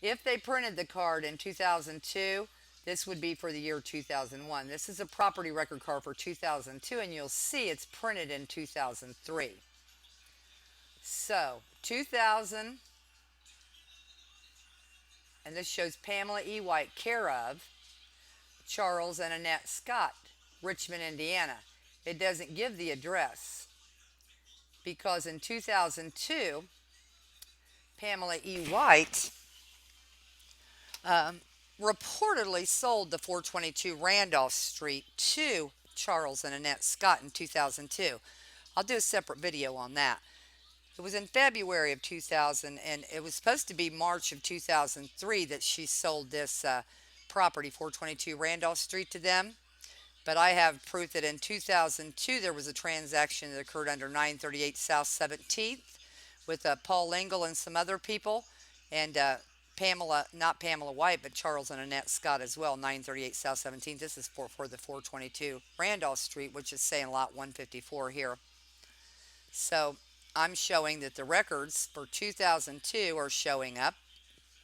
If they printed the card in 2002, this would be for the year 2001. This is a property record card for 2002, and you'll see it's printed in 2003. So, 2000, and this shows Pamela E. White, care of Charles and Annette Scott, Richmond, Indiana. It doesn't give the address because in 2002, Pamela E. White reportedly sold the 422 Randolph Street to Charles and Annette Scott in 2002. I'll do a separate video on that. It was in February of 2000, and it was supposed to be March of 2003 that she sold this property, 422 Randolph Street, to them. But I have proof that in 2002 there was a transaction that occurred under 938 South 17th with Paul Lingle and some other people, and Pamela, not Pamela White, but Charles and Annette Scott as well, 938 South 17th. This is for the 422 Randolph Street, which is saying lot 154 here. So I'm showing that the records for 2002 are showing up.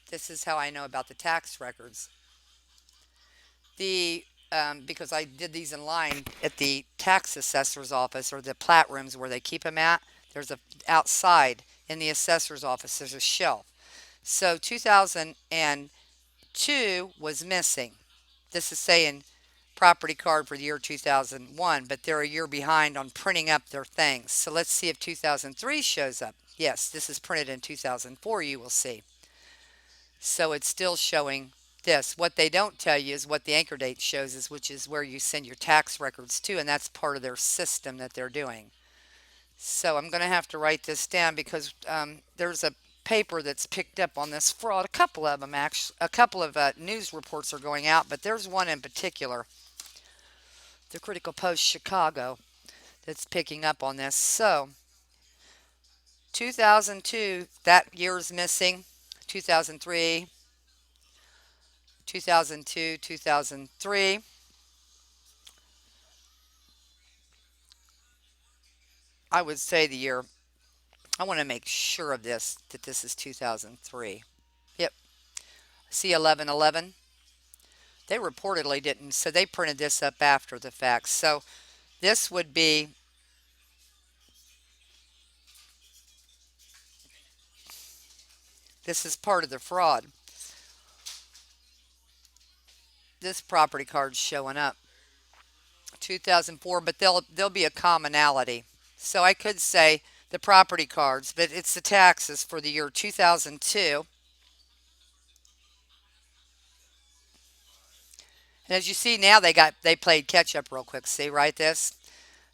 This is how I know about the tax records. Because I did these in line at the tax assessor's office, or the plat rooms where they keep them at. There's a outside in the assessor's office. There's a shelf. So 2002 was missing. This is saying property card for the year 2001, but they're a year behind on printing up their things. So let's see if 2003 shows up. Yes, this is printed in 2004, you will see. So it's still showing this. What they don't tell you is what the anchor date shows is, which is where you send your tax records to, and that's part of their system that they're doing. So I'm going to have to write this down because there's a paper that's picked up on this fraud. A couple of them, actually, a couple of news reports are going out, but there's one in particular, the Critical Post Chicago, that's picking up on this. So 2002, that year's missing. 2003, 2002, 2003. I would say the year. I want to make sure of this, that this is 2003. Yep. See 1111. They reportedly didn't, so they printed this up after the fact. So this would be, this is part of the fraud. This property card's showing up 2004, but there'll be a commonality. So I could say the property cards, but it's the taxes for the year 2002. And as you see now, they played catch up real quick. See, right, this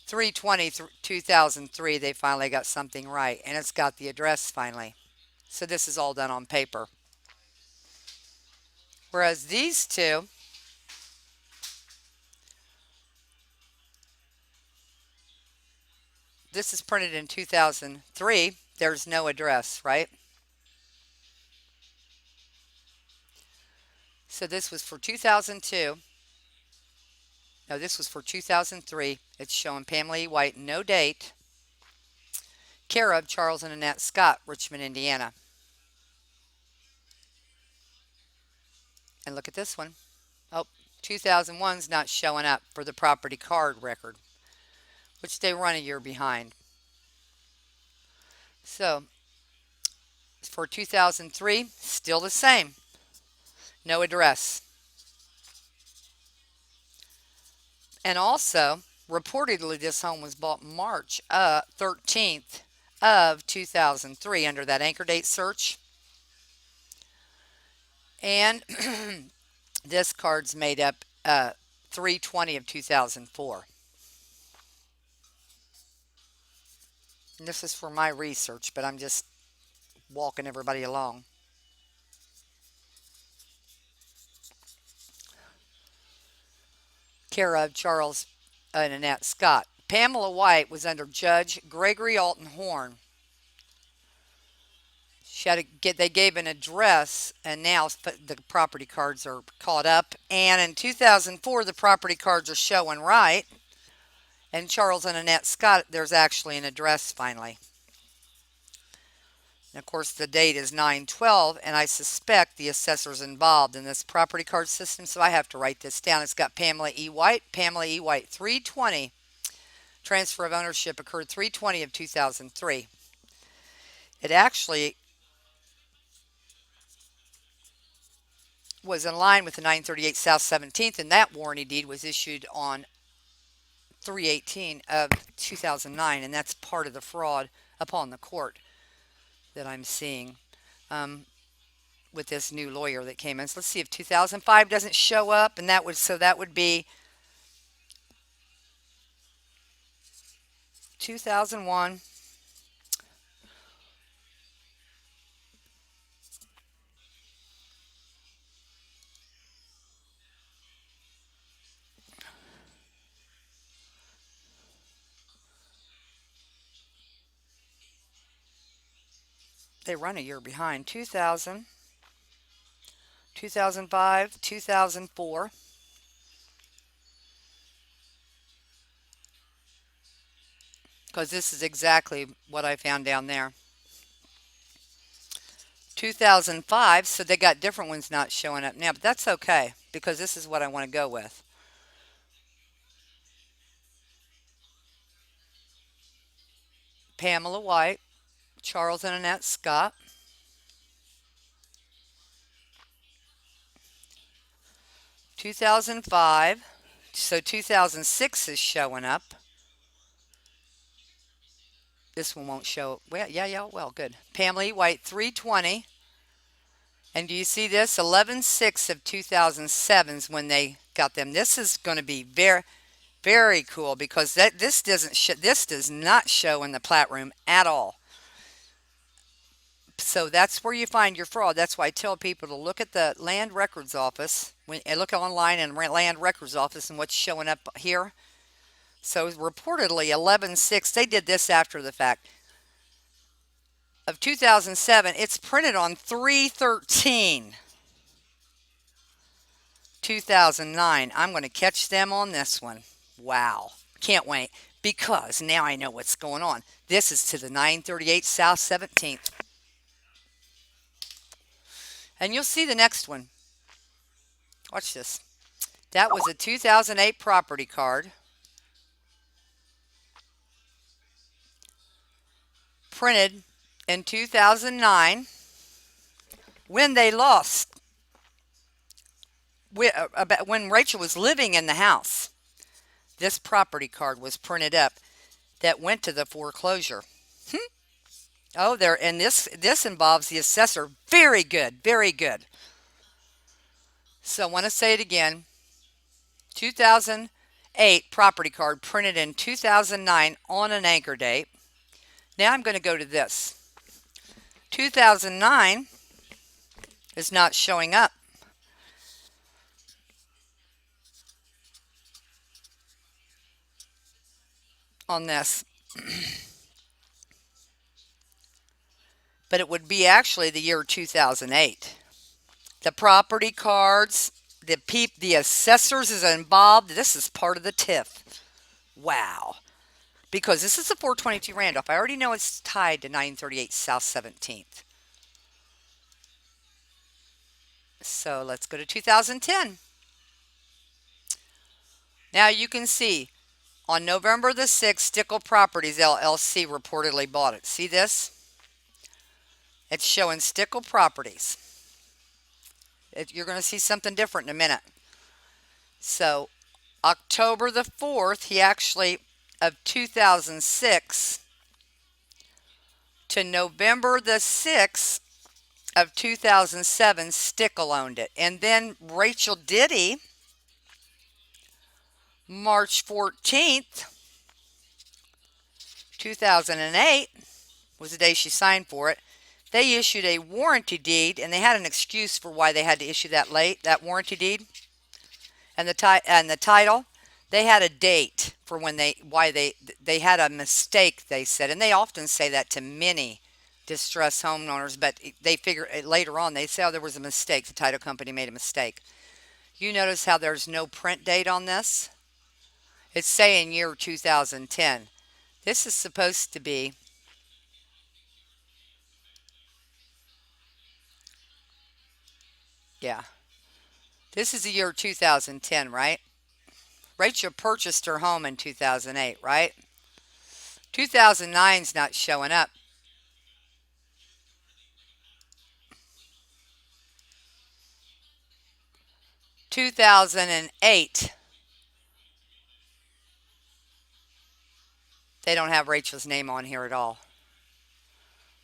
320 2003, they finally got something right, and it's got the address finally. So this is all done on paper. Whereas these two, this is printed in 2003. There's no address, right? So this was for 2002. No, this was for 2003. It's showing Pamela E. White, no date. Care of Charles and Annette Scott, Richmond, Indiana. And look at this one. Oh, 2001's not showing up for the property card record, which they run a year behind. So for 2003, still the same. No address. And also, reportedly, this home was bought March 13th of 2003 under that anchor date search. And this card's made up 320 of 2004. And this is for my research, but I'm just walking everybody along. Care of Charles and Annette Scott. Pamela White was under Judge Gregory Alton Horn. They gave an address, and now the property cards are caught up. And in 2004, the property cards are showing right. And Charles and Annette Scott, there's actually an address finally. And of course, the date is 9/12, and I suspect the assessor's involved in this property card system, so I have to write this down. It's got Pamela E. White. Pamela E. White, 320. Transfer of ownership occurred 3/20 of 2003. It actually was in line with the 938 South 17th, and that warranty deed was issued on 3/18 of 2009, and that's part of the fraud upon the court that I'm seeing with this new lawyer that came in. So let's see if 2005 doesn't show up, and that would be 2001. They run a year behind. 2000, 2005, 2004. Because this is exactly what I found down there. 2005, so they got different ones not showing up now, but that's okay because this is what I want to go with. Pamela White, Charles and Annette Scott. 2005, so 2006 is showing up. This one won't show. Well, yeah, well, good. Pamela E. White, 320. And do you see this? 11/6 of 2007 is when they got them. This is going to be very, very cool because this does not show in the plat room at all. So that's where you find your fraud. That's why I tell people to look at the land records office and look online and land records office and what's showing up here. So reportedly 11/6, they did this after the fact of 2007. It's printed on 3/13. 2009. I'm going to catch them on this one. Wow. Can't wait because now I know what's going on. This is to the 938 South 17th. And you'll see the next one. Watch this. That was a 2008 property card. Printed in 2009 when they lost. When Rachel was living in the house. This property card was printed up that went to the foreclosure. Oh, there, and this involves the assessor. Very good, very good. So I want to say it again. 2008 property card printed in 2009 on an anchor date. Now I'm going to go to this. 2009 is not showing up. On this. But it would be actually the year 2008. The property cards, the assessors is involved. This is part of the TIF. Wow. Because this is a 422 Randolph. I already know it's tied to 938 South 17th. So let's go to 2010. Now you can see on November the 6th, Stickle Properties LLC reportedly bought it. See this? It's showing Stickle Properties. You're going to see something different in a minute. So October the 4th, he actually, of 2006 to November the 6th of 2007, Stickle owned it. And then Rachel Diddy, March 14th, 2008, was the day she signed for it. They issued a warranty deed, and they had an excuse for why they had to issue that late, that warranty deed. And the title, they had a date for when they had a mistake, they said. And they often say that to many distressed homeowners, but they figure later on, they say, oh, there was a mistake. The title company made a mistake. You notice how there's no print date on this? It's saying year 2010. This is supposed to be Yeah. This is the year 2010, right? Rachel purchased her home in 2008, right? 2009's not showing up. 2008, they don't have Rachel's name on here at all.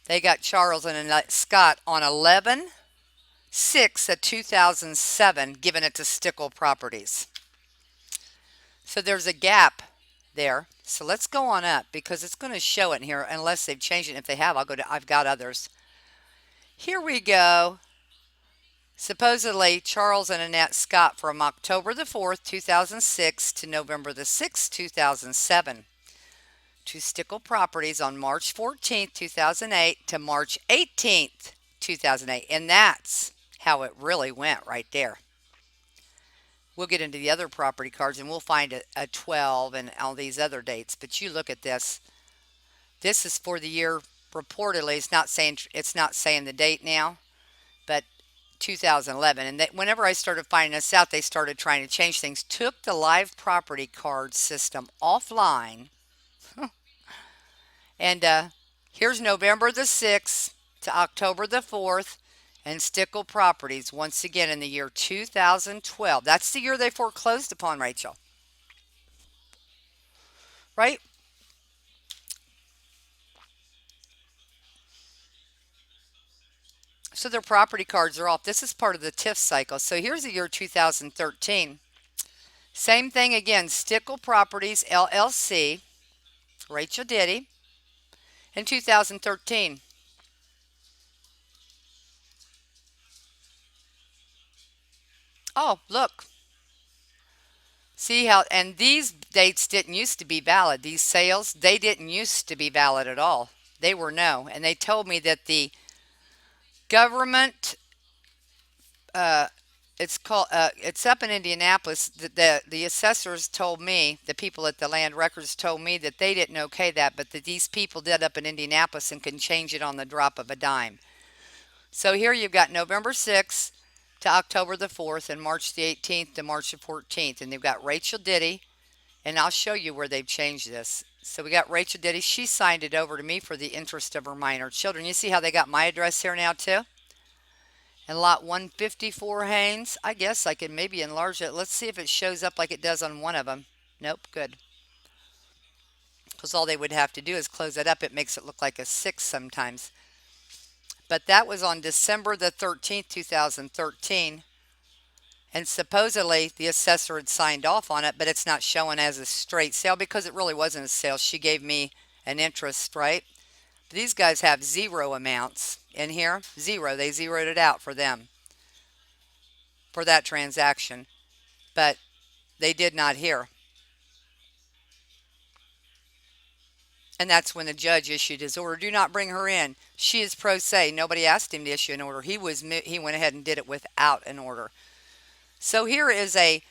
They got Charles and Annette Scott on 11/6 of 2007, giving it to Stickle Properties. So there's a gap there. So let's go on up because it's going to show it in here unless they've changed it. If they have, I've got others. Here we go. Supposedly, Charles and Annette Scott from October the 4th, 2006 to November the 6th, 2007. To Stickle Properties on March 14th, 2008 to March 18th, 2008. And that's how it really went right there. We'll get into the other property cards and we'll find a 12 and all these other dates. But you look at this. This is for the year reportedly. It's not saying the date now, but 2011. And whenever I started finding this out, they started trying to change things. Took the live property card system offline. And here's November the 6th to October the 4th. And Stickle Properties, once again, in the year 2012. That's the year they foreclosed upon Rachel. Right? So their property cards are off. This is part of the TIF cycle. So here's the year 2013. Same thing again. Stickle Properties, LLC. Rachel Diddy. In 2013. Oh, look. See how, and these dates didn't used to be valid. These sales, they didn't used to be valid at all. They were no. And they told me that the government, uh, it's up in Indianapolis. The assessors told me, the people at the land records told me that they didn't okay that, but that these people did up in Indianapolis and can change it on the drop of a dime. So here you've got November 6th to October the 4th and March the 18th to March the 14th. And they've got Rachel Diddy, and I'll show you where they've changed this. So we got Rachel Diddy. She signed it over to me for the interest of her minor children. You see how they got my address here now too? And lot 154 Haynes. I guess I can maybe enlarge it. Let's see if it shows up like it does on one of them. Nope, good. Because all they would have to do is close it up. It makes it look like a 6 sometimes. But that was on December the 13th, 2013. And supposedly the assessor had signed off on it, but it's not showing as a straight sale because it really wasn't a sale. She gave me an interest, right? But these guys have zero amounts in here. Zero. They zeroed it out for them for that transaction. But they did not here. And that's when the judge issued his order. Do not bring her in. She is pro se. Nobody asked him to issue an order. He went ahead and did it without an order. So here is a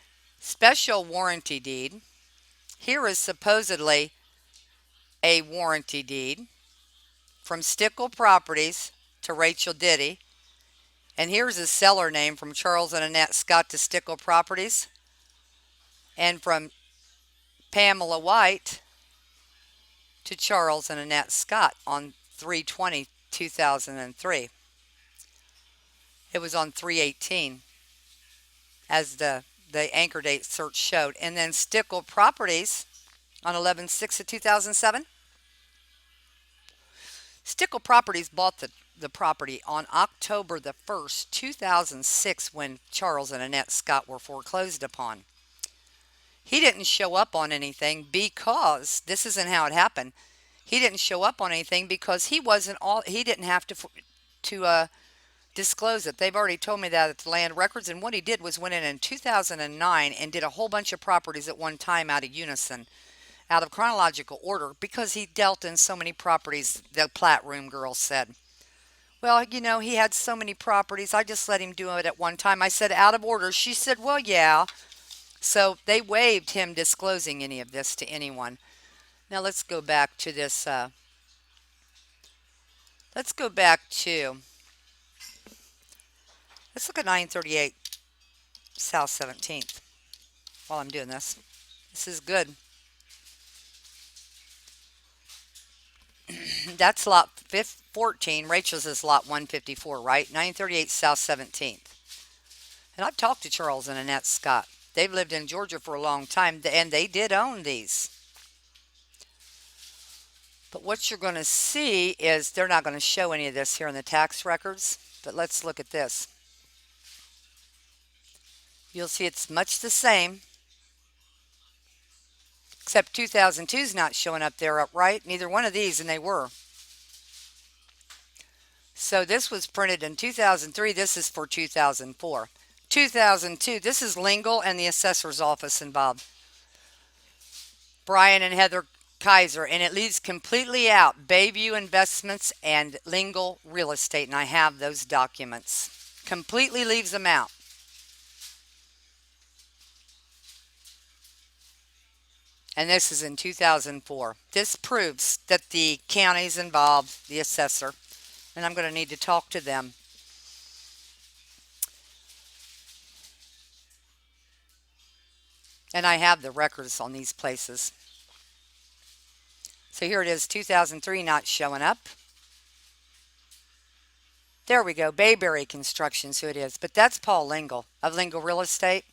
special warranty deed. Here is supposedly a warranty deed from Stickle Properties to Rachel Diddy. And here's a seller name from Charles and Annette Scott to Stickle Properties. And from Pamela White to Charles and Annette Scott on 3/20/2003. It was on 3/18 as the anchor date search showed. And then Stickle Properties on 11/6/2007. Stickle Properties bought the property on October the 1st, 2006 when Charles and Annette Scott were foreclosed upon. He didn't show up on anything because this isn't how it happened. He didn't show up on anything because he didn't have to disclose it. They've already told me that at the land records, and what he did was went in 2009 and did a whole bunch of properties at one time out of unison, out of chronological order, because he dealt in so many properties, the plat room girl said. Well, he had so many properties, I just let him do it at one time. I said, out of order. She said, well, yeah. So they waived him disclosing any of this to anyone. Now let's go back to this. Let's go back to Let's look at 938 South 17th while I'm doing this. This is good. That's lot 14. Rachel's is lot 154, right? 938 South 17th. And I've talked to Charles and Annette Scott. They've lived in Georgia for a long time, and they did own these. But what you're going to see is they're not going to show any of this here in the tax records. But let's look at this. You'll see it's much the same, except 2002 is not showing up there upright. Neither one of these, and they were. So this was printed in 2003. This is for 2004. 2002, this is Lingle and the assessor's office involved. Brian and Heather Kaiser, and it leaves completely out Bayview Investments and Lingle Real Estate, and I have those documents. Completely leaves them out. And this is in 2004. This proves that the county's involved, the assessor, and I'm going to need to talk to them. And I have the records on these places. So here it is, 2003 not showing up. There we go, Bayberry Construction's who it is. But that's Paul Lingle of Lingle Real Estate.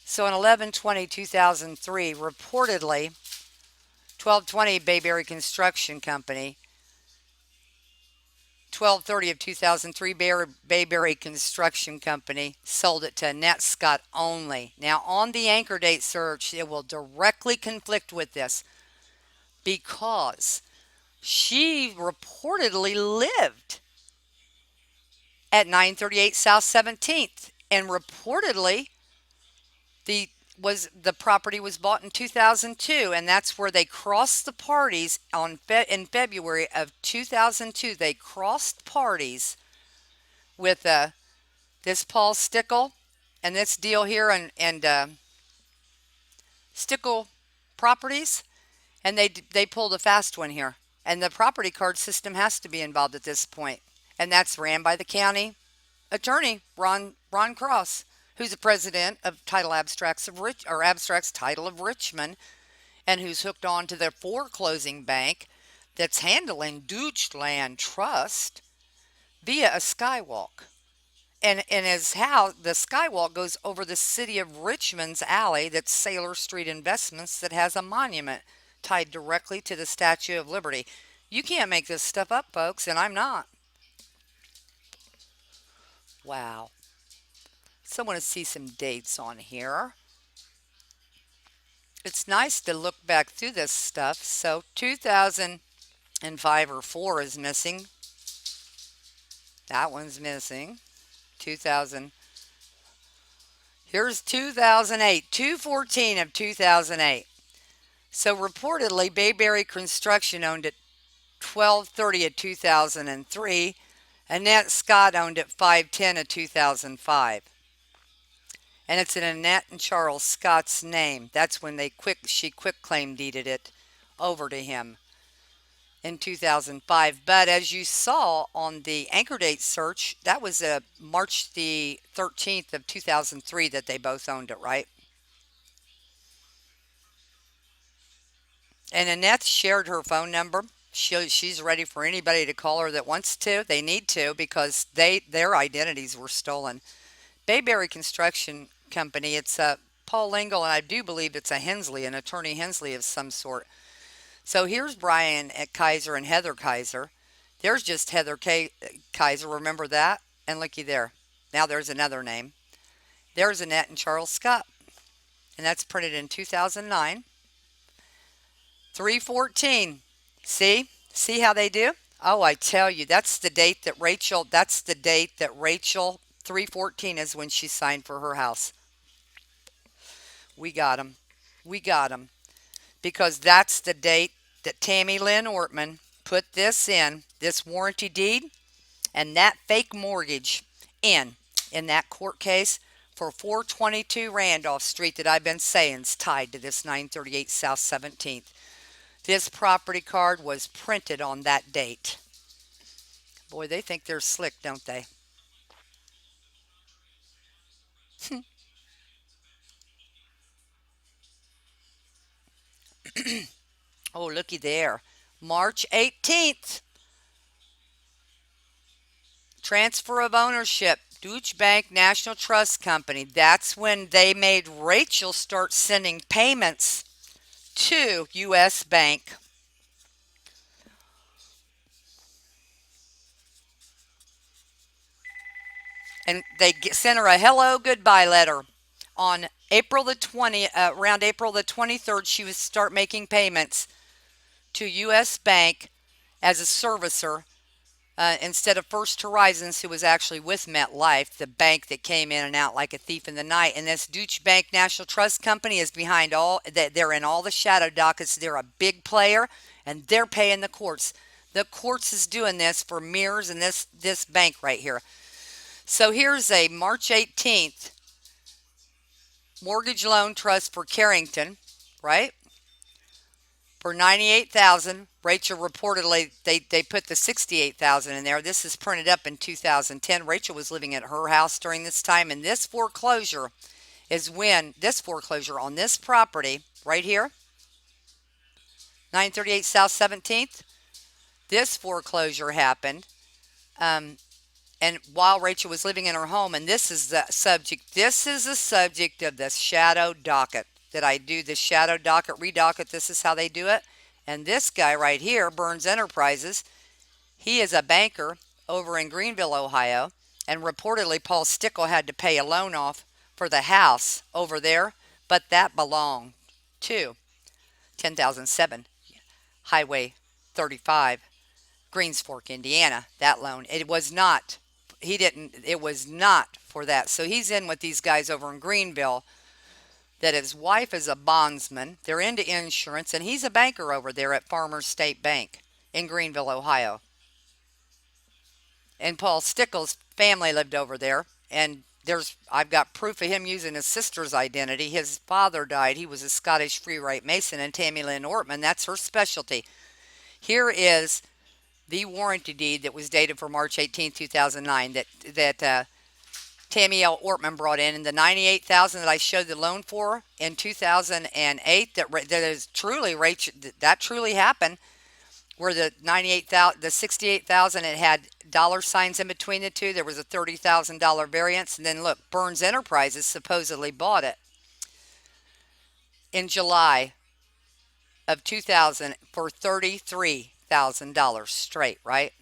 So on 11/20/2003, reportedly, 12/20 Bayberry Construction Company, 12/30 of 2003 Bayberry Construction Company sold it to Annette Scott only. Now on the anchor date search, it will directly conflict with this because she reportedly lived at 938 South 17th, and reportedly the property was bought in 2002, and that's where they crossed the parties in February of 2002. They crossed parties with this Paul Stickle and this deal here and Stickle Properties, and they pulled a fast one here. And the property card system has to be involved at this point, and that's ran by the county attorney Ron Cross, who's the president of Title Abstracts Abstracts Title of Richmond, and who's hooked on to the foreclosing bank that's handling Deutschland Trust via a skywalk. And as how the skywalk goes over the city of Richmond's alley, that's Sailor Street Investments, that has a monument tied directly to the Statue of Liberty. You can't make this stuff up, folks, and I'm not. Wow. So I want to see some dates on here. It's nice to look back through this stuff. So 2005 or 4 is missing. That one's missing. 2000. Here's 2008. 2/14 of 2008. So reportedly, Bayberry Construction owned it 12/30 of 2003. Annette Scott owned it 5/10 of 2005. And it's in Annette and Charles Scott's name. That's when she quitclaim deeded it over to him in 2005. But as you saw on the anchor date search, that was March the 13th of 2003 that they both owned it, right? And Annette shared her phone number. She's ready for anybody to call her that wants to. They need to, because their identities were stolen. Bayberry Construction Company, it's Paul Lingle, and I do believe it's a Hensley, an attorney Hensley of some sort. So here's Brian at Kaiser and Heather Kaiser. There's just Heather Kaiser, remember that? And looky there. Now there's another name. There's Annette and Charles Scott. And that's printed in 2009. 3/14. See how they do? Oh, I tell you, that's the date that Rachel 3/14 is when she signed for her house. We got them. We got them. Because that's the date that Tammy Lynn Ortman put this warranty deed and that fake mortgage in that court case for 422 Randolph Street that I've been saying is tied to this 938 South 17th. This property card was printed on that date. Boy, they think they're slick, don't they? Oh, looky there. March 18th, transfer of ownership. Deutsche Bank National Trust Company. That's when they made Rachel start sending payments to U.S. Bank. And they sent her a hello goodbye letter on April the 20th, around April the 23rd. She would start making payments to U.S. Bank as a servicer, instead of First Horizons, who was actually with MetLife, the bank that came in and out like a thief in the night. And this Deutsche Bank National Trust Company is behind all that. They're in all the shadow dockets. They're a big player, and they're paying the courts. The courts is doing this for Mears and this bank right here. So here's a March 18th mortgage loan trust for Carrington, right? For 98,000. Rachel reportedly they put the 68,000 in there. This is printed up in 2010. Rachel was living at her house during this time, and this foreclosure is when this foreclosure on this property right here, 938 South 17th. This foreclosure happened, and while Rachel was living in her home. And this is the subject. This is the subject of the shadow docket that I do. The shadow docket, redocket. This is how they do it. And this guy right here, Burns Enterprises, he is a banker over in Greenville, Ohio. And reportedly, Paul Stickle had to pay a loan off for the house over there, but that belonged to 10,007 Highway 35, Greens Fork, Indiana. That loan. It was not. It was not for that. So he's in with these guys over in Greenville, that his wife is a bondsman. They're into insurance, and he's a banker over there at Farmers State Bank in Greenville, Ohio. And Paul Stickle's family lived over there, and I've got proof of him using his sister's identity. His father died. He was a Scottish free right Mason, and Tammy Lynn Ortman, that's her specialty. Here is the warranty deed that was dated for March 18, 2009, that Tammy L. Ortman brought in, and the 98,000 that I showed the loan for in 2008, that is truly Rachel, that truly happened. Where the 98,000, the 68,000, it had dollar signs in between the two. There was a $30,000 variance, and then look, Burns Enterprises supposedly bought it in July of 2000 for $33,000 straight, right?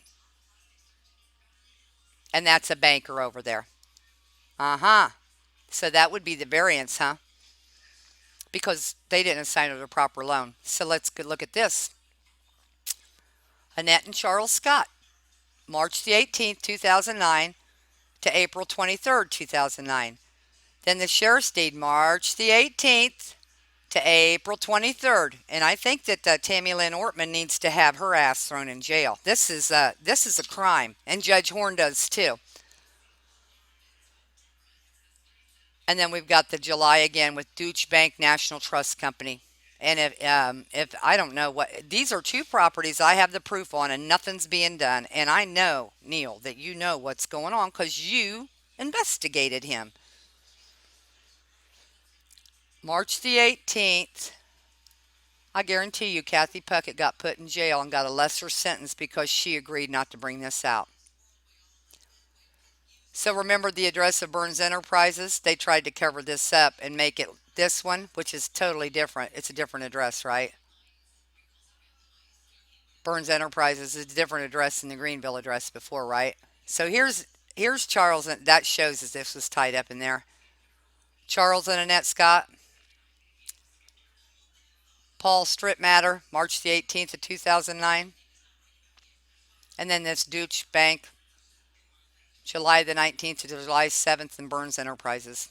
And that's a banker over there. So that would be the variance, huh? Because they didn't assign her the proper loan. So let's look at this. Annette and Charles Scott, March the 18th, 2009 to April 23rd, 2009. Then the sheriff's deed, March the 18th to April 23rd. And I think that Tammy Lynn Ortman needs to have her ass thrown in jail. This is a crime, and Judge Horn does too. And then we've got the July again with Deutsche Bank National Trust Company. And if I don't know what, these are two properties I have the proof on, and nothing's being done. And I know, Neil, that you know what's going on because you investigated him. March the 18th. I guarantee you Kathy Puckett got put in jail and got a lesser sentence because she agreed not to bring this out. So remember the address of Burns Enterprises? They tried to cover this up and make it this one, which is totally different. It's a different address, right? Burns Enterprises is a different address than the Greenville address before, right? So here's Charles, and that shows that this was tied up in there. Charles and Annette Scott. Paul Strip Matter, March the 18th of 2009. And then this Deutsche Bank, July the 19th to July 7th in Burns Enterprises.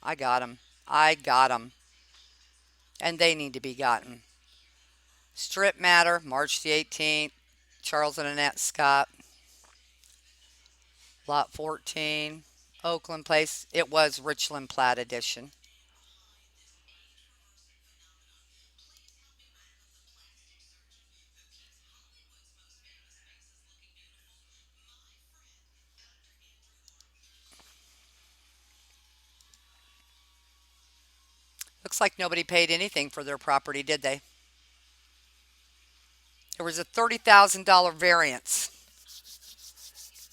I got them. I got them. And they need to be gotten. Strip Matter, March the 18th. Charles and Annette Scott. Lot 14. Oakland Place. It was Richland Platte Edition. Looks Looks like nobody paid anything for their property, did they? There was a $30,000 variance.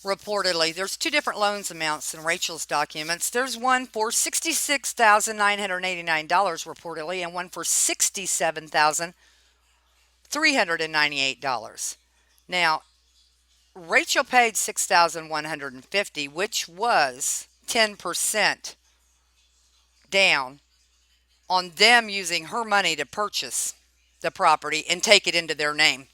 Reportedly, there's two different loans amounts in Rachel's documents. There's one for $66,989 reportedly, and one for $67,398. Now, Rachel paid $6,150, which was 10% down on them using her money to purchase the property and take it into their name.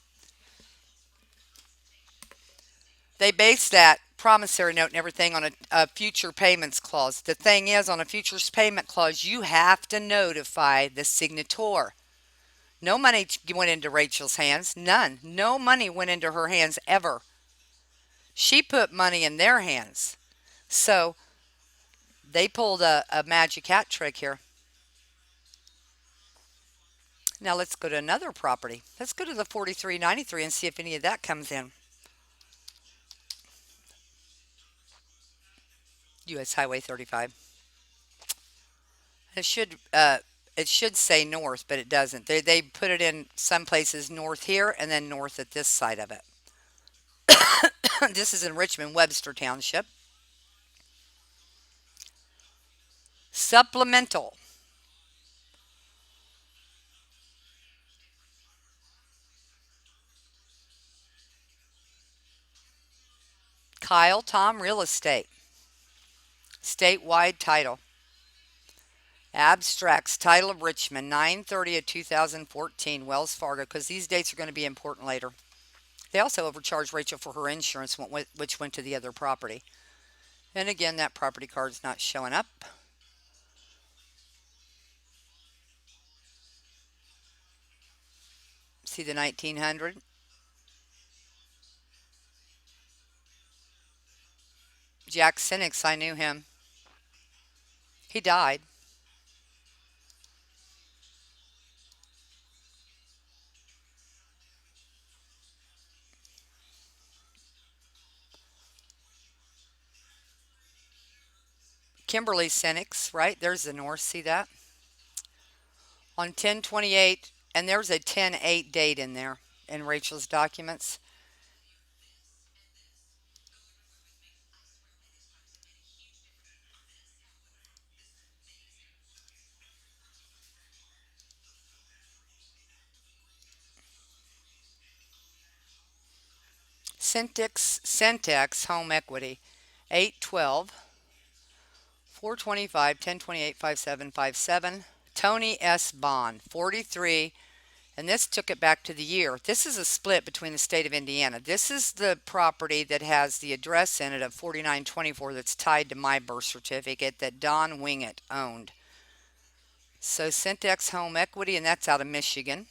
They base that promissory note and everything on a future payments clause. The thing is, on a futures payment clause, you have to notify the signator. No money went into Rachel's hands. None. No money went into her hands ever. She put money in their hands. So they pulled a magic hat trick here. Now let's go to another property. Let's go to the 4393 and see if any of that comes in. U.S. Highway 35. It should say north, but it doesn't. They put it in some places north here and then north at this side of it. This is in Richmond, Webster Township. Supplemental. Kyle Tom Real Estate. Statewide title. Abstracts, title of Richmond, 9/30 of 2014, Wells Fargo, because these dates are going to be important later. They also overcharged Rachel for her insurance, which went to the other property. And again, that property card is not showing up. See the 1900? Jack Sinix, I knew him. He died. Kimberly Sinix, right? There's the north. See that? On 10/28, and there's a 10/8 date in there in Rachel's documents. Centex Home Equity, 8/12, 4/25, 10/28, 5757. Tony S. Bond, 43. And this took it back to the year. This is a split between the state of Indiana. This is the property that has the address in it of 4924 that's tied to my birth certificate that Don Wingett owned. So Centex Home Equity, and that's out of Michigan.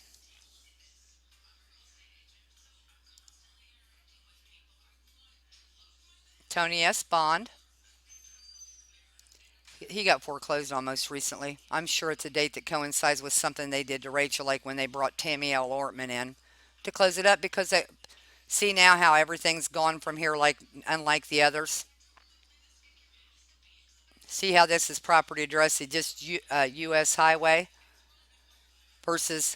Tony S. Bond. He got foreclosed on most recently. I'm sure it's a date that coincides with something they did to Rachel, like when they brought Tammy L. Ortman in to close it up, because they see now how everything's gone from here, like unlike the others. See how this is property address, just U.S. Highway versus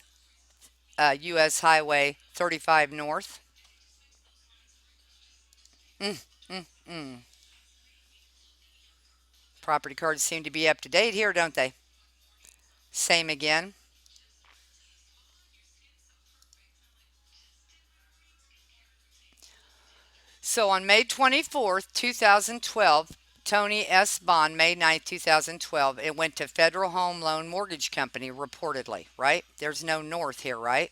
U.S. Highway 35 North. Property cards seem to be up to date here, don't they? Same again. So on May 24th, 2012, Tony S. Bond, May 9th, 2012, it went to Federal Home Loan Mortgage Company, reportedly, right? There's no north here, right?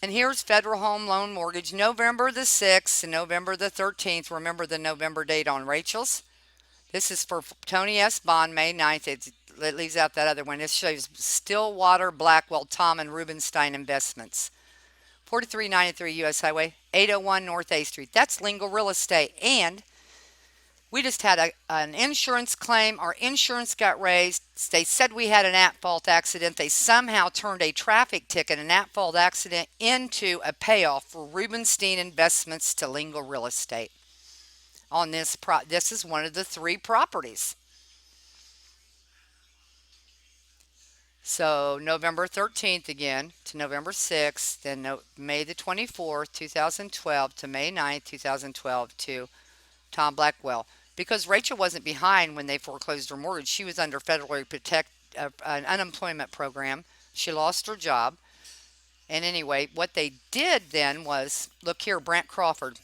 And here's Federal Home Loan Mortgage, November the 6th and November the 13th. Remember the November date on Rachel's? This is for Tony S. Bond, May 9th. It leaves out that other one. This shows Stillwater, Blackwell, Tom, and Rubenstein Investments. 4393 U.S. Highway, 801 North A Street. That's Lingle Real Estate. And We just had an insurance claim. Our insurance got raised. They said we had an at-fault accident. They somehow turned a traffic ticket, an at-fault accident, into a payoff for Rubenstein Investments to Lingo Real Estate. On this is one of the three properties. So November 13th again to November 6th, then May the 24th, 2012 to May 9th, 2012 to Tom Blackwell. Because Rachel wasn't behind when they foreclosed her mortgage. She was under federally an unemployment program. She lost her job. And anyway, what they did then was, look here, Brant Crawford,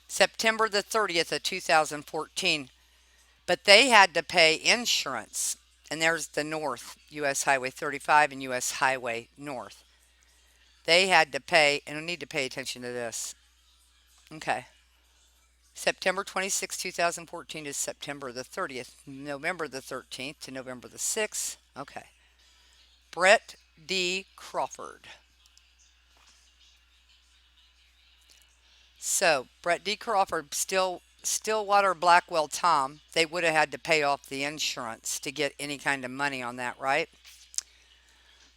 September the 30th of 2014. But they had to pay insurance. And there's the north, US Highway 35 and US Highway North. They had to pay, and I need to pay attention to this. Okay. September 26, 2014 to September the 30th. November the 13th to November the 6th. Okay. Brett D. Crawford. So, Brett D. Crawford, Stillwater Blackwell Tom, they would have had to pay off the insurance to get any kind of money on that, right?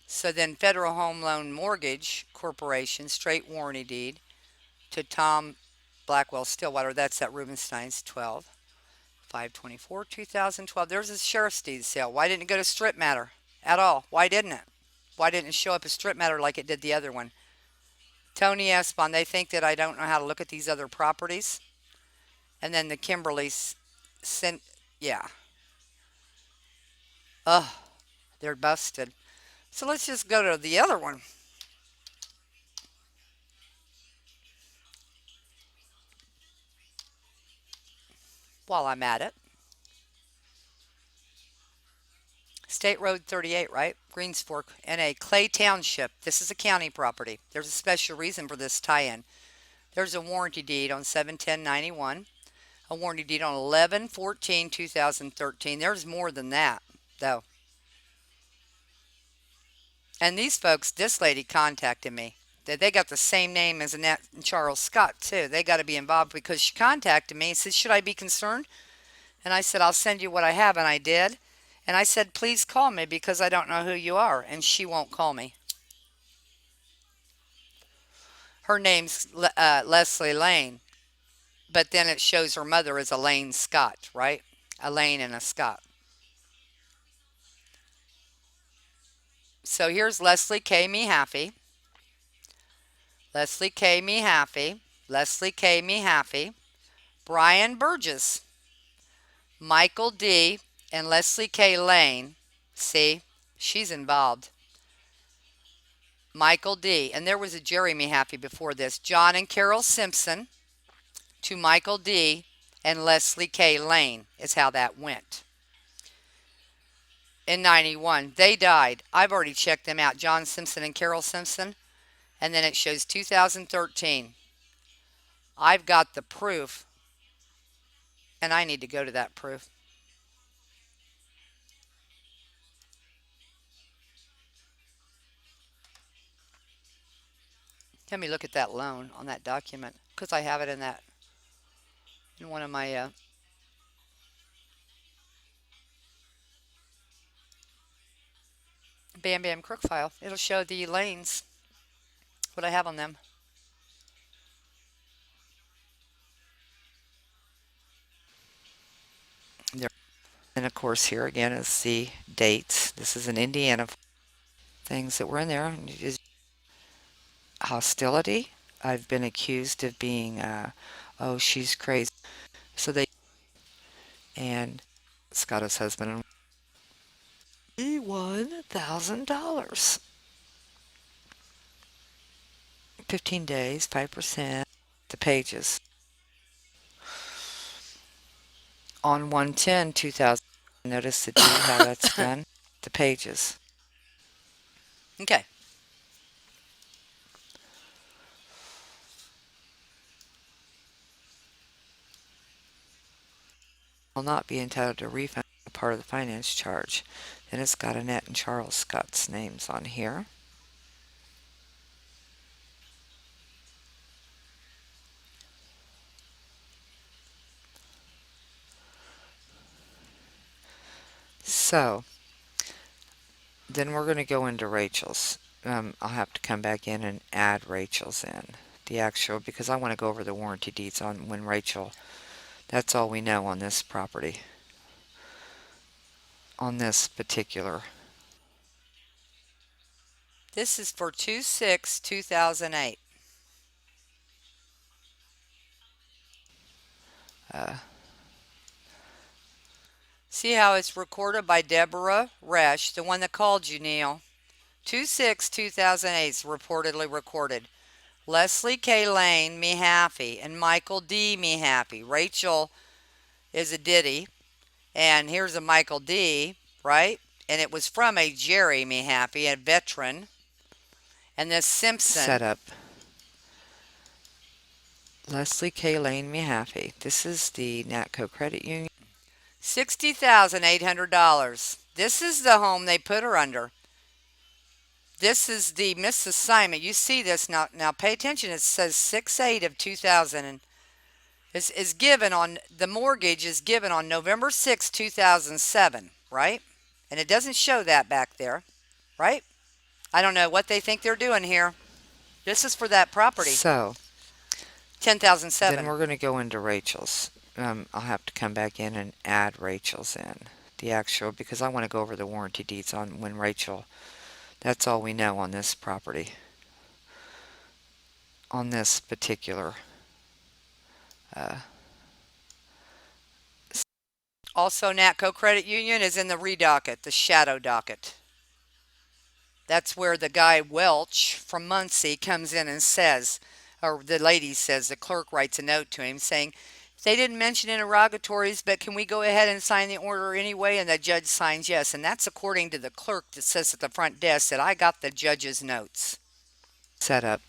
So then Federal Home Loan Mortgage Corporation, straight warranty deed to Tom Blackwell Stillwater. That's at Rubenstein's 12. 524, 2012. There's a sheriff's deed sale. Why didn't it go to strip matter at all? Why didn't it? Why didn't it show up as strip matter like it did the other one? Tony Espon, they think that I don't know how to look at these other properties. And then the Kimberly's sent, yeah. Ugh, they're busted. So let's just go to the other one. While I'm at it. State Road 38, right? Greens Fork, NA, Clay Township. This is a county property. There's a special reason for this tie-in. There's a warranty deed on 7/10/91. A warranty deed on 11/14/2013. There's more than that, though. And these folks, this lady contacted me. They got the same name as Annette and Charles Scott, too. They got to be involved because she contacted me and said, should I be concerned? And I said, I'll send you what I have. And I did. And I said, please call me because I don't know who you are. And she won't call me. Her name's Leslie Lane. But then it shows her mother is Elaine Scott, right? Elaine and a Scott. So here's Leslie K. Me Happy. Leslie K. Me Happy. Leslie K. Me Happy. Brian Burgess. Michael D. and Leslie K. Lane. See, she's involved. Michael D. And there was a Jerry Me Happy before this. John and Carol Simpson to Michael D. and Leslie K. Lane is how that went. In 91, they died. I've already checked them out. John Simpson and Carol Simpson. And then it shows 2013. I've got the proof. And I need to go to that proof. Let me look at that loan on that document because I have it in one of my Bam Bam Crook file. It'll show the lanes, what I have on them. There. And of course here again is the dates. This is in Indiana. Things that were in there is hostility. I've been accused of being, oh, she's crazy. So they, and Scott's husband, $1,000. 15 days, 5%. The pages. On 1/10/2000, notice the D, how that's done. The pages. Okay. Will not be entitled to refund a part of the finance charge. Then it's got Annette and Charles Scott's names on here. So then we're going to go into Rachel's. I'll have to come back in and add Rachel's in the actual, because I want to go over the warranty deeds on when Rachel, that's all we know on this property, on this particular. This is for 2/6/2008. Uh, See how it's recorded by Deborah Resch, the one that called you, Neil. 2/6/2008 is reportedly recorded. Leslie K. Lane, me happy, and Michael D. me happy. Rachel is a Diddy, and here's a Michael D., right? And it was from a Jerry me happy, a veteran. And this Simpson, Setup. Leslie K. Lane, me happy. This is the Natco Credit Union. $60,800. This is the home they put her under. This is the misassignment. You see this now. Now pay attention. It says 6/8 of 2000, and this is given on the mortgage is given on November 6, 2007, right? And it doesn't show that back there, right? I don't know what they think they're doing here. This is for that property. So then 10,007. we're going to go into Rachel's. I'll have to come back in and add Rachel's in the actual, because I want to go over the warranty deeds on when Rachel, that's all we know on this property, on this particular. Also, Natco Credit Union is in the redocket, the shadow docket. That's where the guy Welch from Muncie comes in and says, or the lady says, the clerk writes a note to him saying, they didn't mention interrogatories, but can we go ahead and sign the order anyway? And the judge signs yes. And that's according to the clerk that says at the front desk that I got the judge's notes. Setup.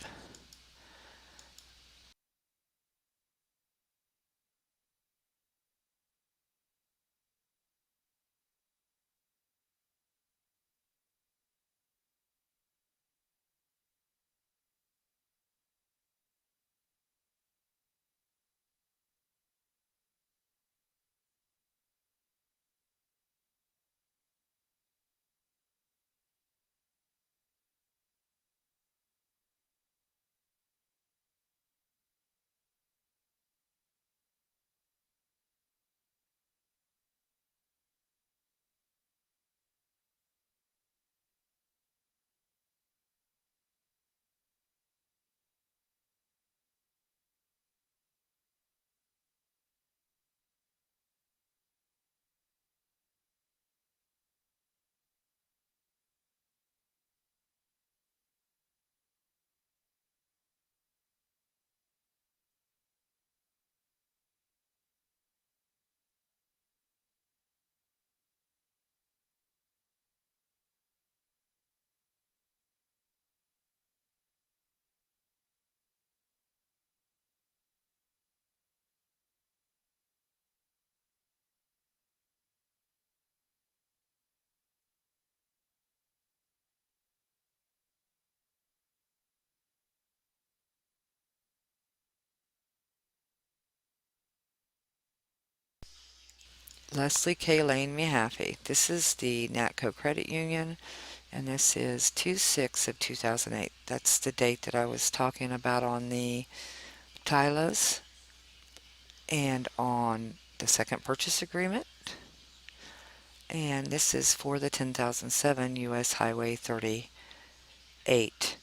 Leslie K. Lane, me happy. This is the Natco Credit Union, and this is 2/6 of 2008. That's the date that I was talking about on the TILAs and on the second purchase agreement. And this is for the 10,007 US Highway 38,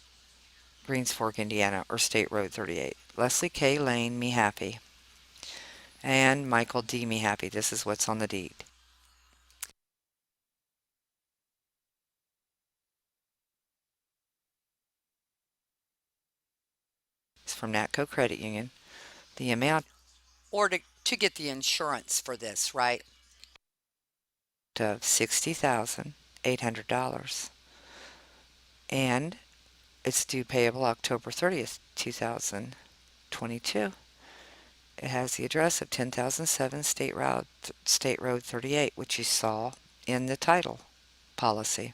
Greens Fork, Indiana, or State Road 38. Leslie K. Lane, me happy. And Michael D. me happy. This is what's on the deed. It's from Natco Credit Union. The amount Or to get the insurance for this, right? of $60,800. And it's due payable October 30th, 2022. It has the address of 10,007 State Road 38, which you saw in the title policy.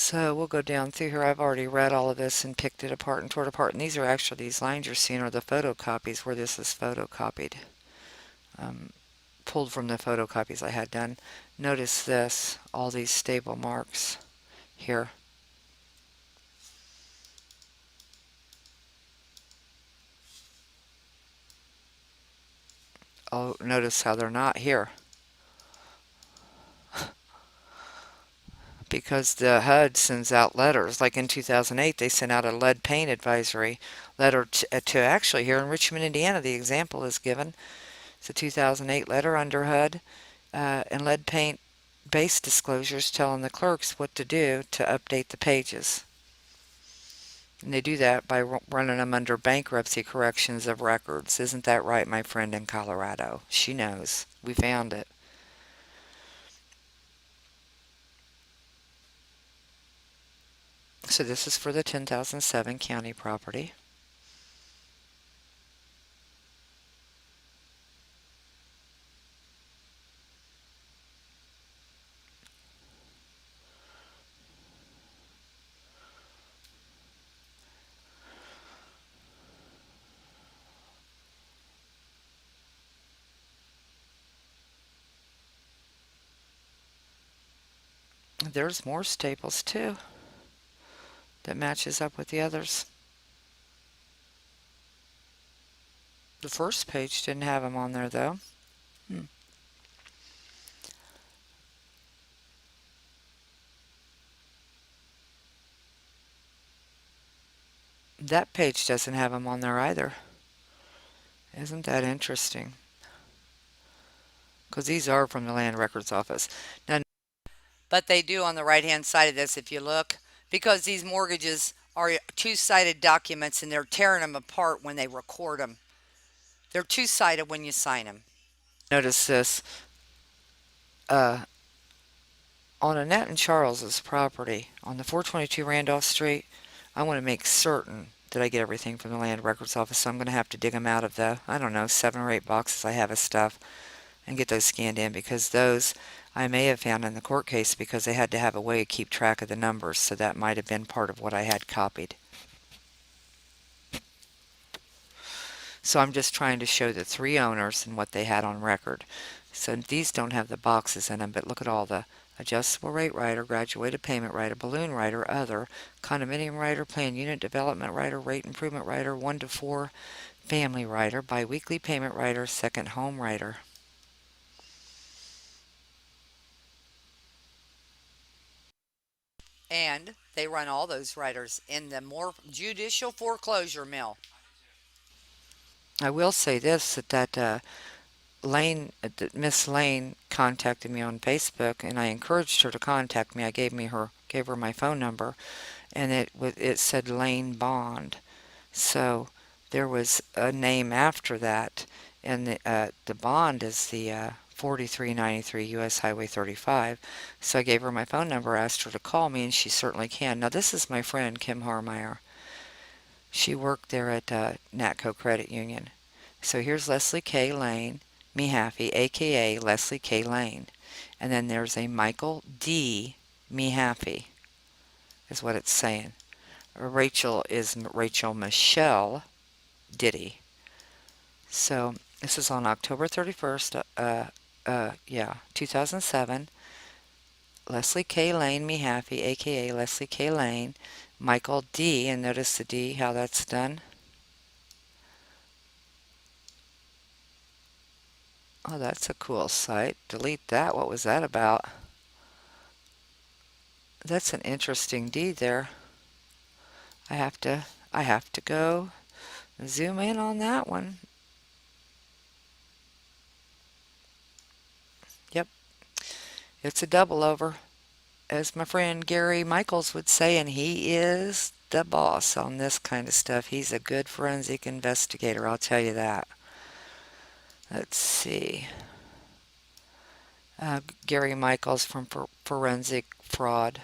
So we'll go down through here. I've already read all of this and picked it apart and tore it apart. And these are actually, these lines you're seeing are the photocopies where this is photocopied. Um, Pulled from the photocopies I had done. Notice this, all these stable marks here. Oh, notice how they're not here. Because the HUD sends out letters. Like in 2008, they sent out a lead paint advisory letter to actually here in Richmond, Indiana. The example is given. It's a 2008 letter under HUD and lead paint base disclosures telling the clerks what to do to update the pages. And they do that by running them under bankruptcy corrections of records. Isn't that right, my friend in Colorado? She knows. We found it. So this is for the 10,007 county property. There's more staples too that matches up with the others. The first page didn't have them on there though. That page doesn't have them on there either. Isn't that interesting? Because these are from the Land Records Office. Now, But they do on the right hand side of this if you look, because these mortgages are two-sided documents and they're tearing them apart when they record them. They're two-sided when you sign them. notice this. On Annette and Charles's property on the 422 Randolph Street, I want to make certain that I get everything from the Land Records Office, so I'm going to have to dig them out of the, I don't know, 7 or 8 boxes I have of stuff and get those scanned in, because those I may have found in the court case because they had to have a way to keep track of the numbers, so that might have been part of what I had copied. So I'm just trying to show the 3 owners and what they had on record. So these don't have the boxes in them, but look at all the adjustable rate rider, graduated payment rider, balloon rider, other, condominium rider, plan unit development rider, rate improvement rider, 1 to 4 family rider, biweekly payment rider, second home rider. And they run all those riders in the more judicial foreclosure mill. I will say this, that Miss Lane contacted me on Facebook, and I encouraged her to contact me. I gave her my phone number, and it said Lane Bond. So there was a name after that, and the bond is the 4393 US Highway 35. So I gave her my phone number, asked her to call me, and she certainly can. Now this is my friend Kim Harmeyer. She worked there at Natco Credit Union. So here's Leslie K. Lane, Mehaffey, aka Leslie K. Lane. And then there's a Michael D. Mehaffey, is what it's saying. Rachel is Rachel Michelle Diddy. So this is on October 31st, 2007. Leslie K. Lane Mehaffey, aka Leslie K. Lane, Michael D. And notice the D, how that's done. Oh, that's a cool site. Delete that. What was that about? That's an interesting D there. I have to go zoom in on that one. Yep. It's a double over, as my friend Gary Michaels would say, and he is the boss on this kind of stuff. He's a good forensic investigator, I'll tell you that. Let's see. Gary Michaels from Forensic Fraud.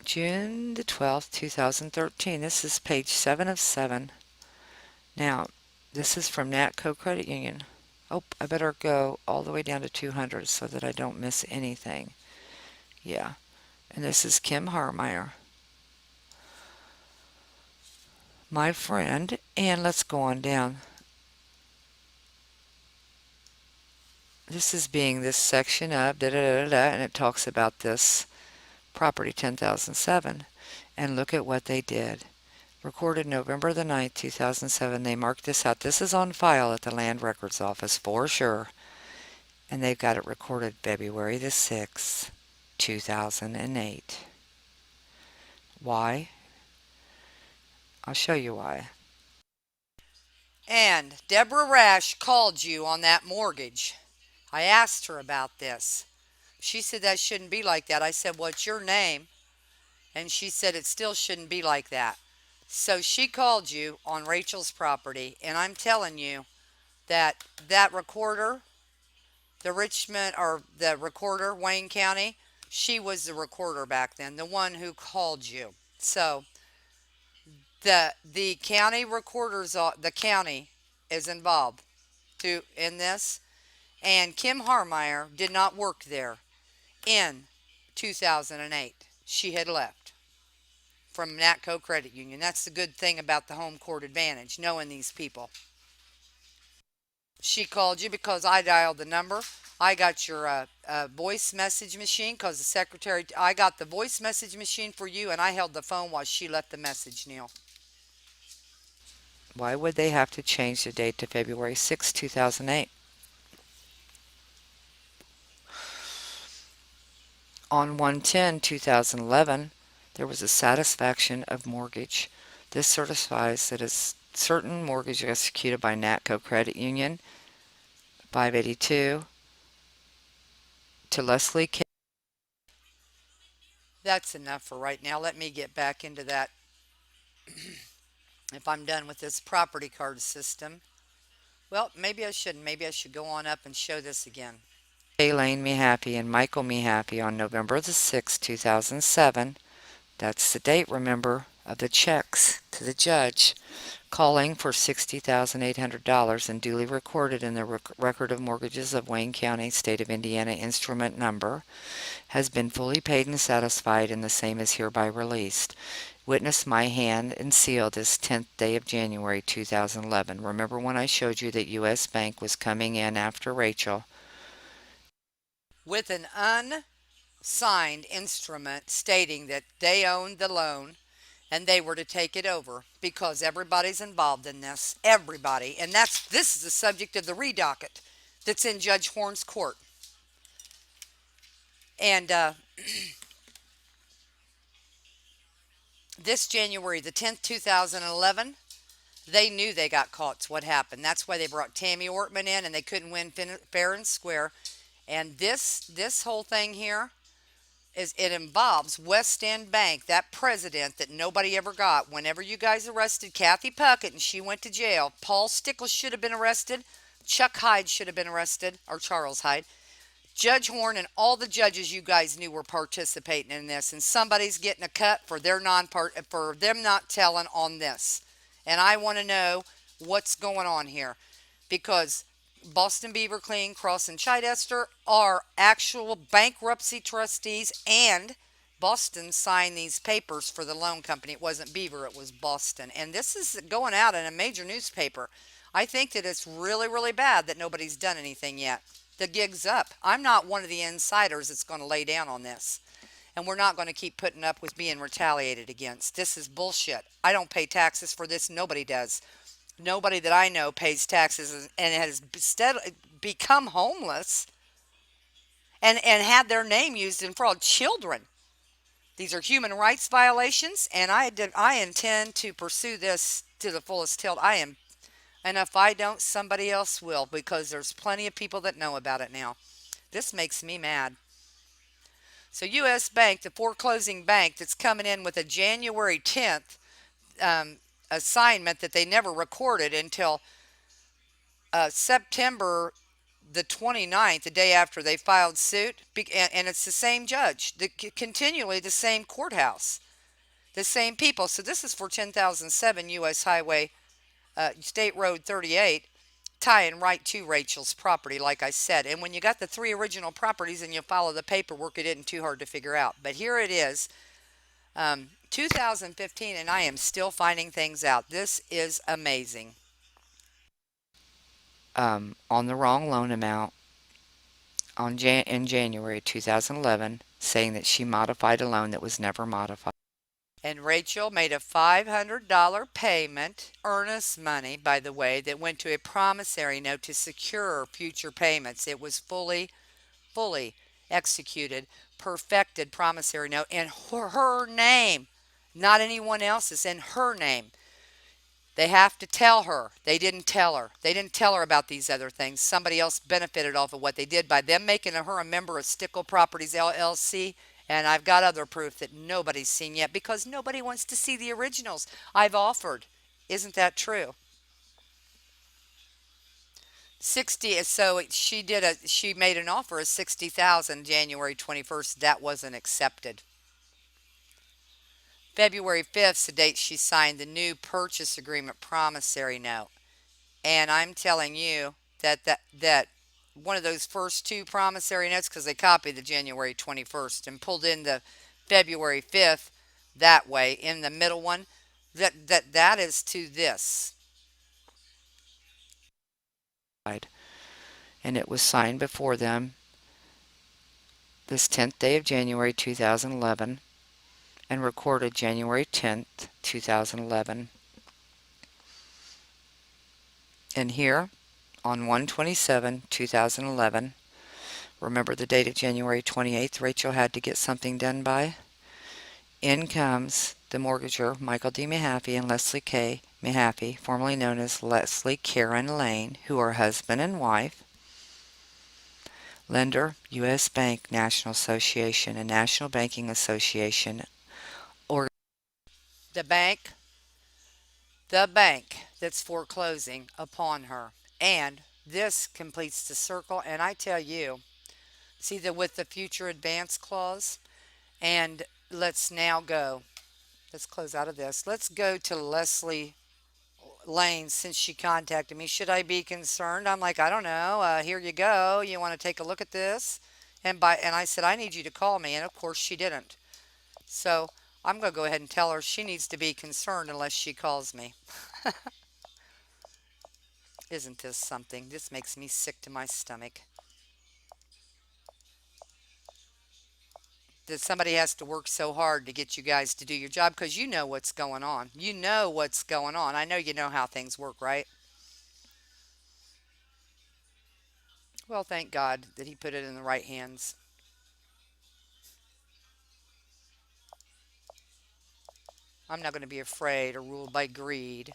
June the 12th, 2013. This is page 7 of 7. Now, this is from Natco Credit Union. Oh, I better go all the way down to 200 so that I don't miss anything. Yeah. And this is Kim Harmeyer, my friend. And let's go on down. This is being this section of da da da da, and it talks about this property 10,007. And look at what they did. Recorded November the 9th, 2007. They marked this out. This is on file at the Land Records Office for sure. And they've got it recorded February the 6th, 2008. Why? I'll show you why. And Deborah Rash called you on that mortgage. I asked her about this. She said that shouldn't be like that. I said, "What's your name?" And she said it still shouldn't be like that. So she called you on Rachel's property, and I'm telling you that that recorder, the Richmond or the recorder, Wayne County, she was the recorder back then, the one who called you. So the county recorders, the county is involved in this, and Kim Harmeyer did not work there in 2008. She had left from Natco Credit Union. That's the good thing about the home court advantage, knowing these people. She called you because I dialed the number. I got your voice message machine because the secretary, I got the voice message machine for you, and I held the phone while she left the message, Neil. Why would they have to change the date to February 6, 2008? On 1/10/2011, there was a satisfaction of mortgage. This certifies that a certain mortgage executed by Natco Credit Union, 582, to Leslie K. That's enough for right now. Let me get back into that if I'm done with this property card system. Well, maybe I shouldn't. Maybe I should go on up and show this again. Lane Me Happy and Michael Me Happy on November the 6th, 2007. That's the date, remember, of the checks to the judge, calling for $60,800 and duly recorded in the record of mortgages of Wayne County, State of Indiana, instrument number, has been fully paid and satisfied, and the same is hereby released. Witness my hand and seal this 10th day of January 2011. Remember when I showed you that U.S. Bank was coming in after Rachel? With an unsigned instrument stating that they owned the loan and they were to take it over because everybody's involved in this. Everybody. And this is the subject of the redocket that's in Judge Horn's court. And this January the 10th, 2011, they knew they got caught. It's what happened. That's why they brought Tammy Ortman in, and they couldn't win fair and square. And this whole thing here is it involves West End Bank, that president that nobody ever got. Whenever you guys arrested Kathy Puckett and she went to jail, Paul Stickles should have been arrested. Chuck Hyde should have been arrested, or Charles Hyde. Judge Horn and all the judges you guys knew were participating in this, and somebody's getting a cut for for them not telling on this. And I want to know what's going on here, because Boston Beaver Clean, Cross and Chichester are actual bankruptcy trustees, and Boston signed these papers for the loan company. It wasn't Beaver, it was Boston. And this is going out in a major newspaper. I think that it's really, really bad that nobody's done anything yet. The gig's up. I'm not one of the insiders that's going to lay down on this. And we're not going to keep putting up with being retaliated against. This is bullshit. I don't pay taxes for this. Nobody does. Nobody that I know pays taxes and has become homeless and had their name used in fraud. Children. These are human rights violations, and I intend to pursue this to the fullest tilt. And if I don't, somebody else will, because there's plenty of people that know about it now. This makes me mad. So U.S. Bank, the foreclosing bank that's coming in with a January 10th assignment that they never recorded until September the 29th, the day after they filed suit, and it's the same judge, continually the same courthouse, the same people. So this is for 10,007 U.S. Highway, State Road 38, tying right to Rachel's property, like I said. And when you got the three original properties and you follow the paperwork, it isn't too hard to figure out. But here it is, 2015, and I am still finding things out. This is amazing. On the wrong loan amount in January 2011, saying that she modified a loan that was never modified. And Rachel made a $500 payment, earnest money, by the way, that went to a promissory note to secure future payments. It was fully executed, perfected promissory note in her name, not anyone else's, in her name. They have to tell her. They didn't tell her. They didn't tell her about these other things. Somebody else benefited off of what they did by them making her a member of Stickle Properties LLC. And I've got other proof that nobody's seen yet because nobody wants to see the originals I've offered. Isn't that true? 60, so she made an offer of 60,000 January 21st. That wasn't accepted. February 5th is the date she signed the new purchase agreement promissory note. And I'm telling you that one of those first two promissory notes, because they copied the January 21st and pulled in the February 5th that way in the middle one, that is to this. And it was signed before them this 10th day of January 2011 and recorded January 10th, 2011. And here on 127, 2011, remember the date of January 28th, Rachel had to get something done by? In comes the mortgager, Michael D. Mahaffey and Leslie K. Mahaffey, formerly known as Leslie Karen Lane, who are husband and wife. Lender, U.S. Bank National Association and National Banking Association. Or The bank that's foreclosing upon her. And this completes the circle. And I tell you, see the with the future advance clause. And let's now go. Let's close out of this. Let's go to Leslie Lane since she contacted me. Should I be concerned? I'm like, I don't know. Here you go. You want to take a look at this? And I said, I need you to call me. And of course she didn't. So I'm going to go ahead and tell her she needs to be concerned unless she calls me. Isn't this something? This makes me sick to my stomach. That somebody has to work so hard to get you guys to do your job because you know what's going on. You know what's going on. I know you know how things work, right? Well, thank God that he put it in the right hands. I'm not going to be afraid or ruled by greed.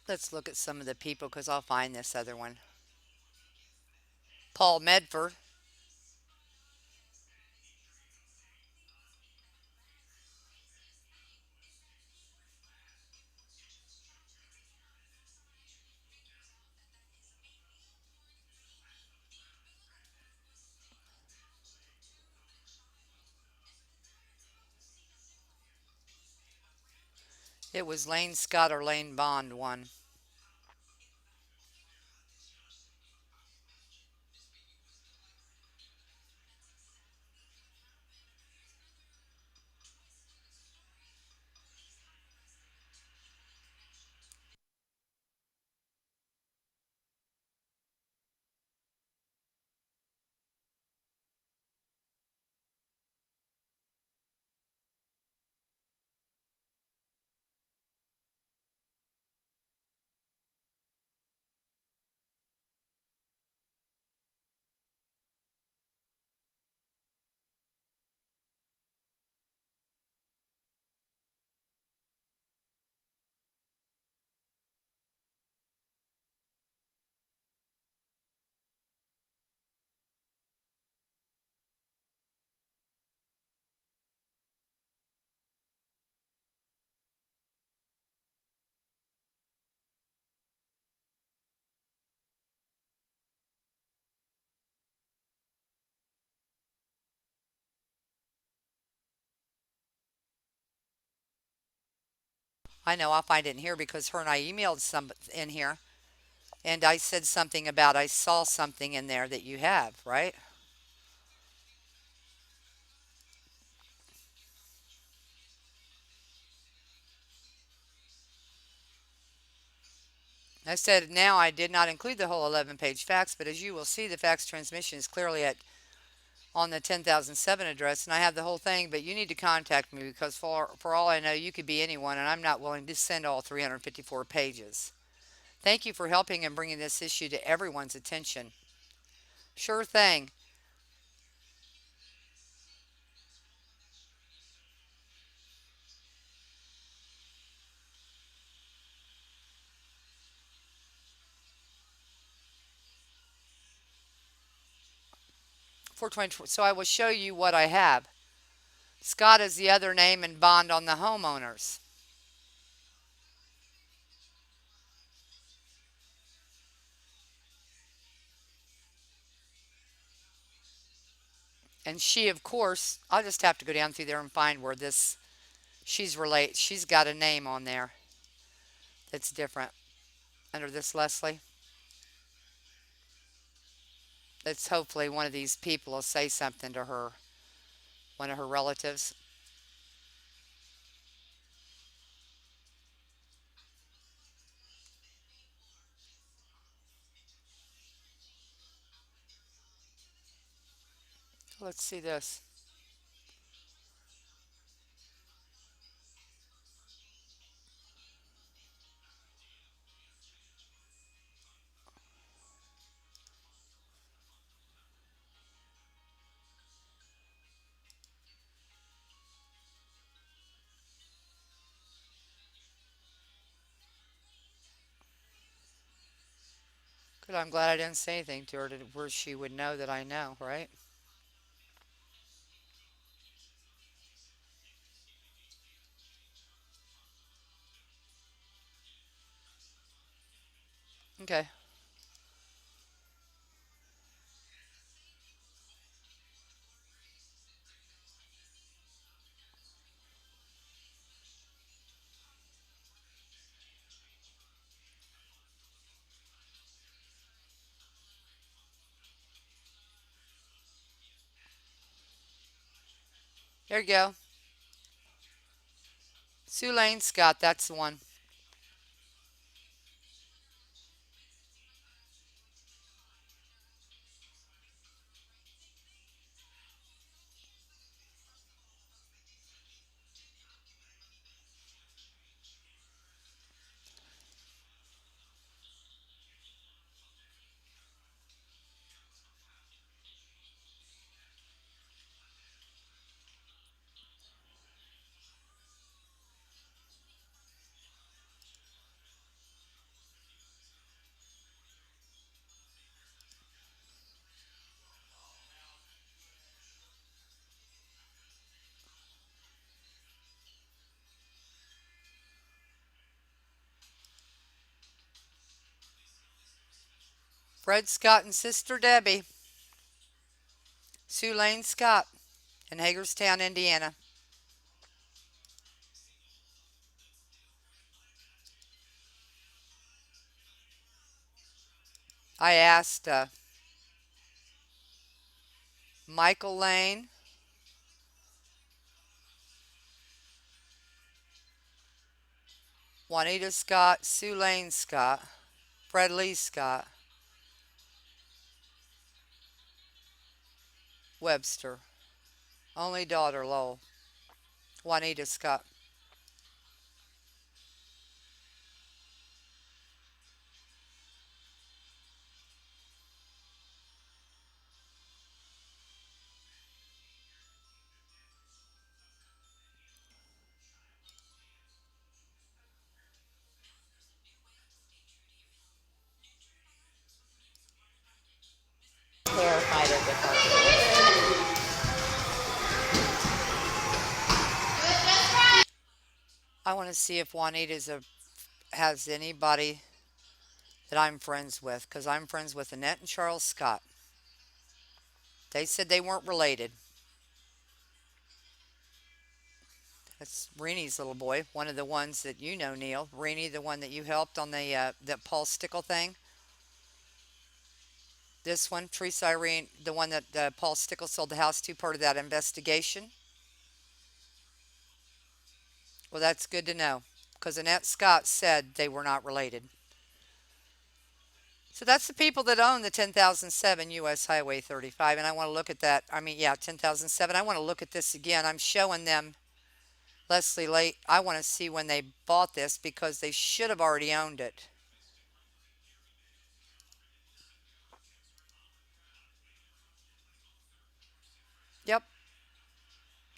Let's look at some of the people because I'll find this other one. Paul Medford. It was Lane Scott or Lane Bond one. I know I'll find it in here because her and I emailed some in here, and I said something about I saw something in there that you have, right? I said now I did not include the whole 11-page fax, but as you will see, the fax transmission is clearly at on the 10,007 address, and I have the whole thing. But you need to contact me because for all I know, you could be anyone, and I'm not willing to send all 354 pages. Thank you for helping and bringing this issue to everyone's attention. Sure thing. 420. So I will show you what I have. Scott is the other name and bond on the homeowners. And she, of course, I'll just have to go down through there and find where this she's got a name on there that's different under this Leslie. That's hopefully one of these people will say something to her, one of her relatives. Let's see this. Good, I'm glad I didn't say anything to her to where she would know that I know, right? Okay, there you go. Sue Lane Scott, that's the one. Fred Scott and Sister Debbie. Sue Lane Scott in Hagerstown, Indiana. I asked Michael Lane, Juanita Scott, Sue Lane Scott, Fred Lee Scott, Webster. Only daughter, Lowell. Juanita Scott. Clarified as a carpenter. I want to see if has anybody that I'm friends with, because I'm friends with Annette and Charles Scott. They said they weren't related. That's Reenie's little boy, one of the ones that you know, Neil. Reenie, the one that you helped on the that Paul Stickle thing. This one, Teresa Irene, the one that Paul Stickle sold the house to, part of that investigation. Well, that's good to know because Annette Scott said they were not related. So that's the people that own the 10,007 US Highway 35. And I want to look at that. I mean, yeah, 10,007. I want to look at this again. I'm showing them Leslie Late. I want to see when they bought this because they should have already owned it. Yep,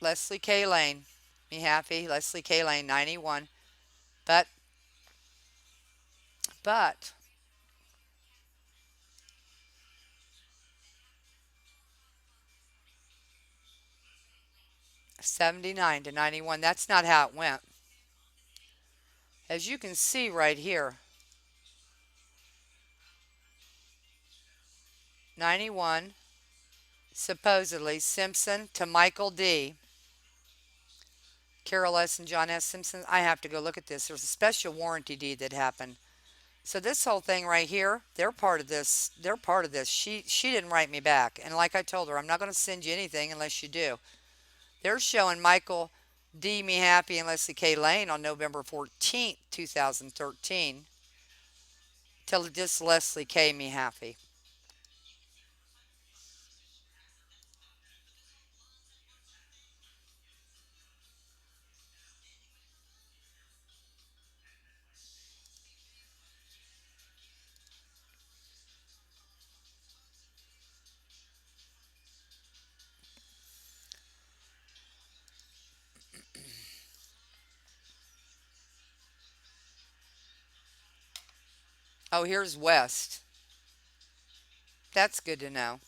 Leslie K. Lane. Me happy, Leslie K. Lane, 91. But, but, 79 to 91. That's not how it went. As you can see right here, 91, supposedly Simpson to Michael D. Carol S. and John S. Simpson. I have to go look at this. There's a special warranty deed that happened. So this whole thing right here, they're part of this. They're part of this. She didn't write me back. And like I told her, I'm not going to send you anything unless you do. They're showing Michael D. Me Happy and Leslie K. Lane on November 14th, 2013. Till just Leslie K. Me Happy. Oh, here's West. That's good to know.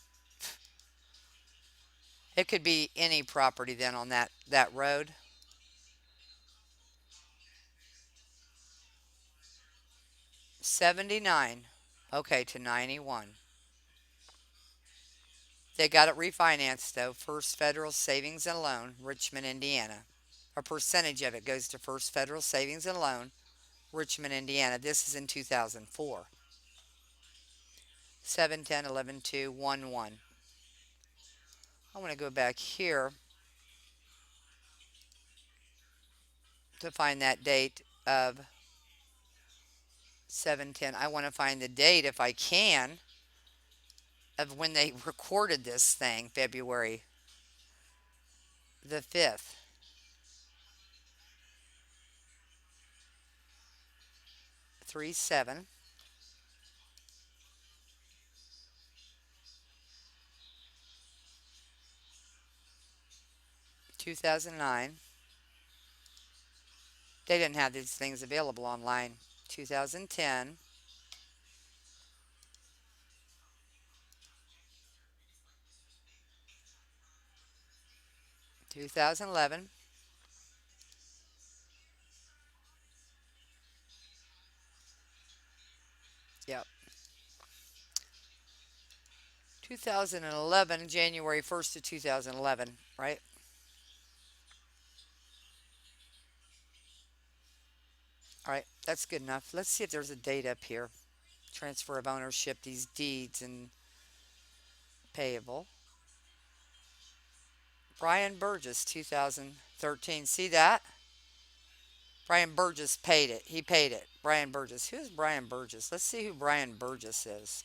It could be any property then on that road. 79. Okay, to 91. They got it refinanced though. First Federal Savings and Loan, Richmond, Indiana. A percentage of it goes to First Federal Savings and Loan, Richmond, Indiana. This is in 2004. 710 11 2 1 1. I want to go back here to find that date of 710. I want to find the date, if I can, of when they recorded this thing, February the 5th. 3/7, 2009. They didn't have these things available online. 2010, 2011, 2011, January 1st of 2011, right? All right, that's good enough. Let's see if there's a date up here. Transfer of ownership, these deeds and payable. Brian Burgess, 2013. See that? Brian Burgess paid it. He paid it. Brian Burgess. Who's Brian Burgess? Let's see who Brian Burgess is.